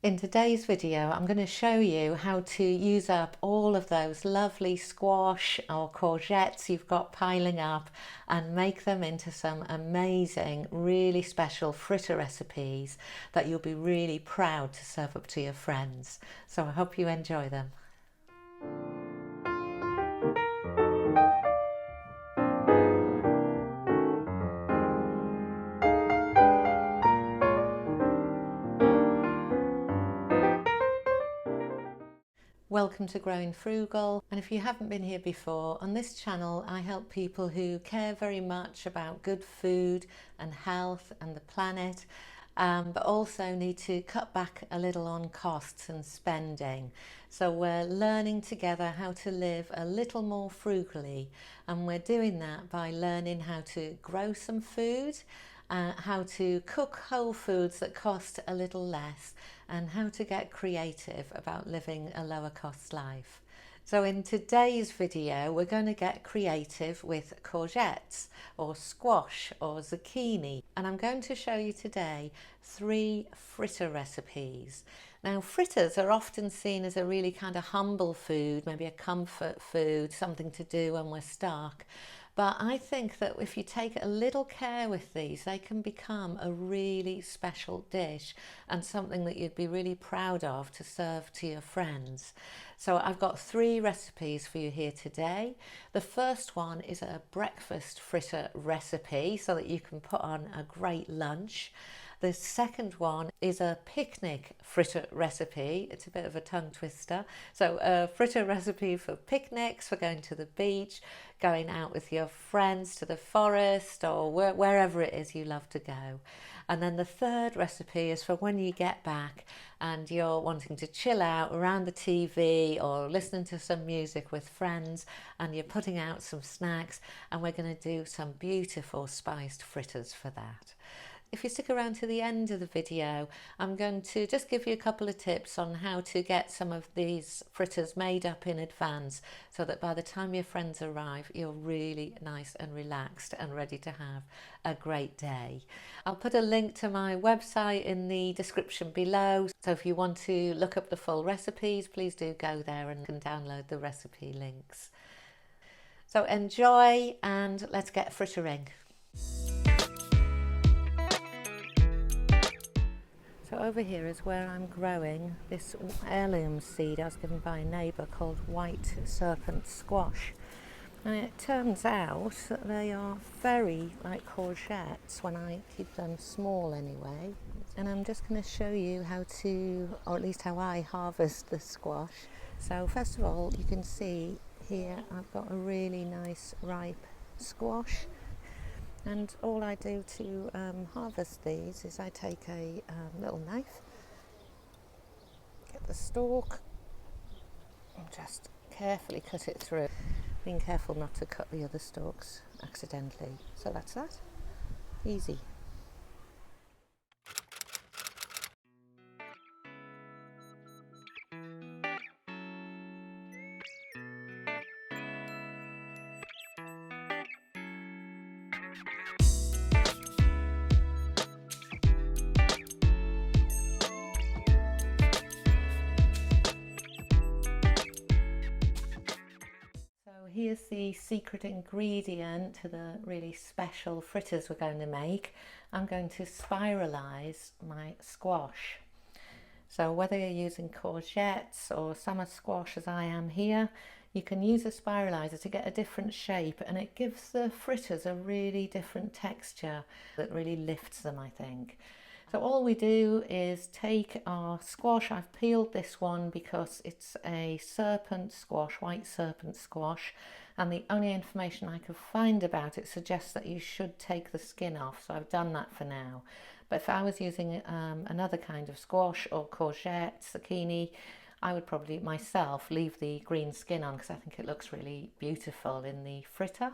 In today's video, I'm going to show you how to use up all of those lovely squash or courgettes you've got piling up and make them into some amazing, really special fritter recipes that you'll be really proud to serve up to your friends. So I hope you enjoy them. Welcome to Growing Frugal, and if you haven't been here before, on this channel I help people who care very much about good food and health and the planet, but also need to cut back a little on costs and spending. So we're learning together how to live a little more frugally, and we're doing that by learning how to grow some food, how to cook whole foods that cost a little less, and how to get creative about living a lower cost life. So in today's video, we're going to get creative with courgettes or squash or zucchini. And I'm going to show you today 3 fritter recipes. Now, fritters are often seen as a really kind of humble food, maybe a comfort food, something to do when we're stuck. But I think that if you take a little care with these, they can become a really special dish and something that you'd be really proud of to serve to your friends. So I've got 3 recipes for you here today. The first one is a breakfast fritter recipe so that you can put on a great lunch. The second one is a picnic fritter recipe. It's a bit of a tongue twister. So a fritter recipe for picnics, for going to the beach, going out with your friends to the forest or wherever it is you love to go. And then the third recipe is for when you get back and you're wanting to chill out around the TV or listening to some music with friends, and you're putting out some snacks, and we're going to do some beautiful spiced fritters for that. If you stick around to the end of the video, I'm going to just give you a couple of tips on how to get some of these fritters made up in advance so that by the time your friends arrive, you're really nice and relaxed and ready to have a great day. I'll put a link to my website in the description below. So if you want to look up the full recipes, please do go there and can download the recipe links. So enjoy and let's get frittering. So over here is where I'm growing this heirloom seed I was given by a neighbour called white serpent squash. And it turns out that they are very like courgettes when I keep them small anyway. And I'm just going to show you how to, or at least how I harvest the squash. So first of all, you can see here I've got a really nice ripe squash. And all I do to harvest these is I take a little knife, get the stalk, and just carefully cut it through, being careful not to cut the other stalks accidentally. So that's that. Easy. Here's the secret ingredient to the really special fritters we're going to make. I'm going to spiralise my squash. So whether you're using courgettes or summer squash as I am here, you can use a spiraliser to get a different shape, and it gives the fritters a really different texture that really lifts them, I think. So all we do is take our squash. I've peeled this one because it's a serpent squash, white serpent squash, and the only information I could find about it suggests that you should take the skin off, so I've done that for now. But if I was using another kind of squash or courgette, zucchini, I would probably myself leave the green skin on because I think it looks really beautiful in the fritter.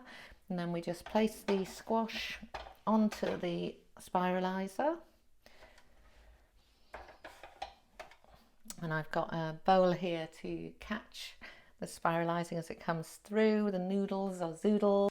And then we just place the squash onto the spiraliser. And I've got a bowl here to catch the spiralising as it comes through, the noodles or zoodles.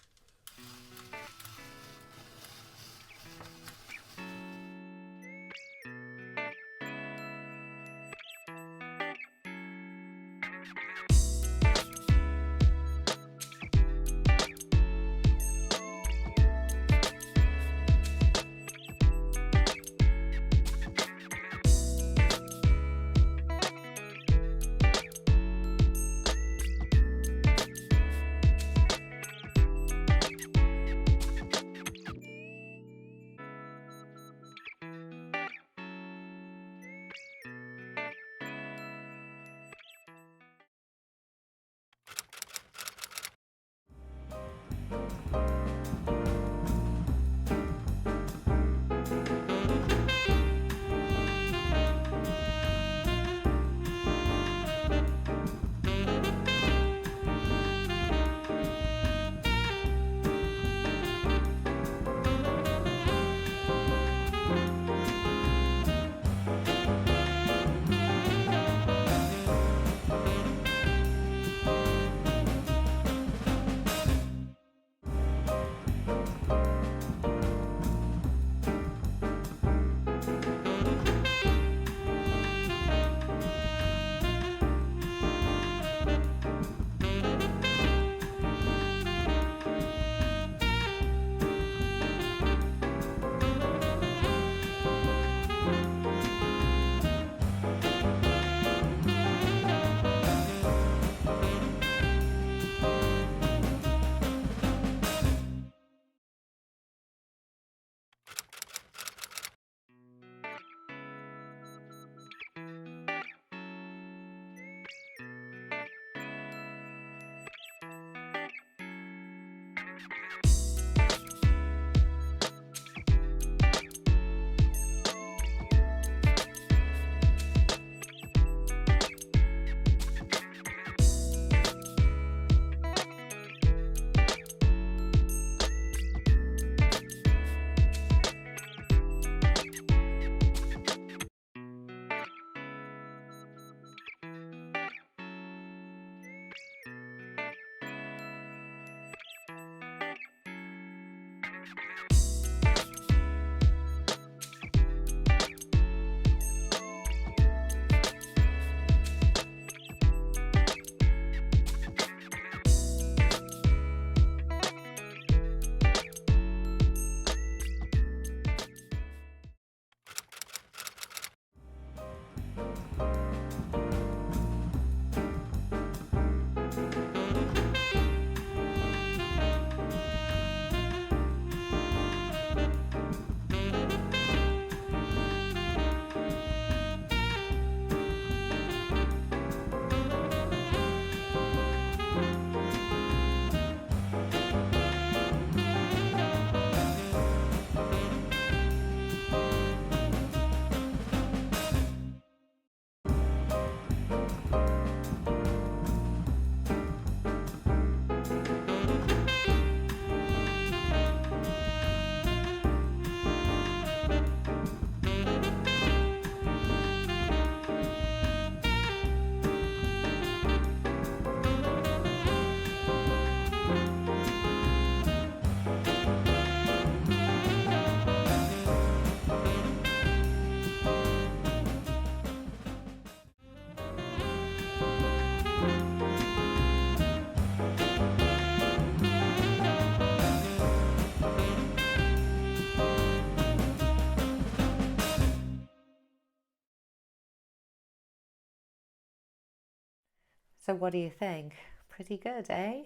So what do you think? Pretty good, eh?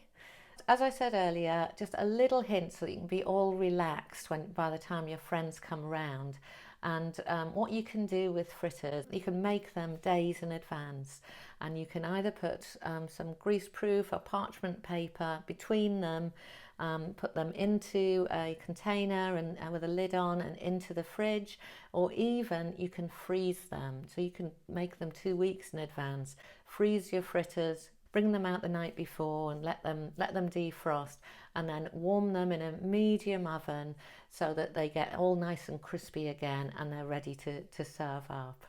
As I said earlier, just a little hint so that you can be all relaxed by the time your friends come round. And what you can do with fritters, you can make them days in advance, and you can either put some greaseproof or parchment paper between them, put them into a container and with a lid on and into the fridge, or even you can freeze them. So you can make them 2 weeks in advance, freeze your fritters, bring them out the night before and let them defrost, and then warm them in a medium oven so that they get all nice and crispy again and they're ready to serve up.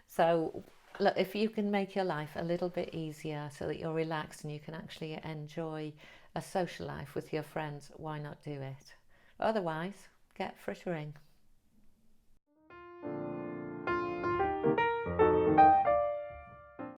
So look, if you can make your life a little bit easier so that you're relaxed and you can actually enjoy a social life with your friends, why not do it? Otherwise, get frittering.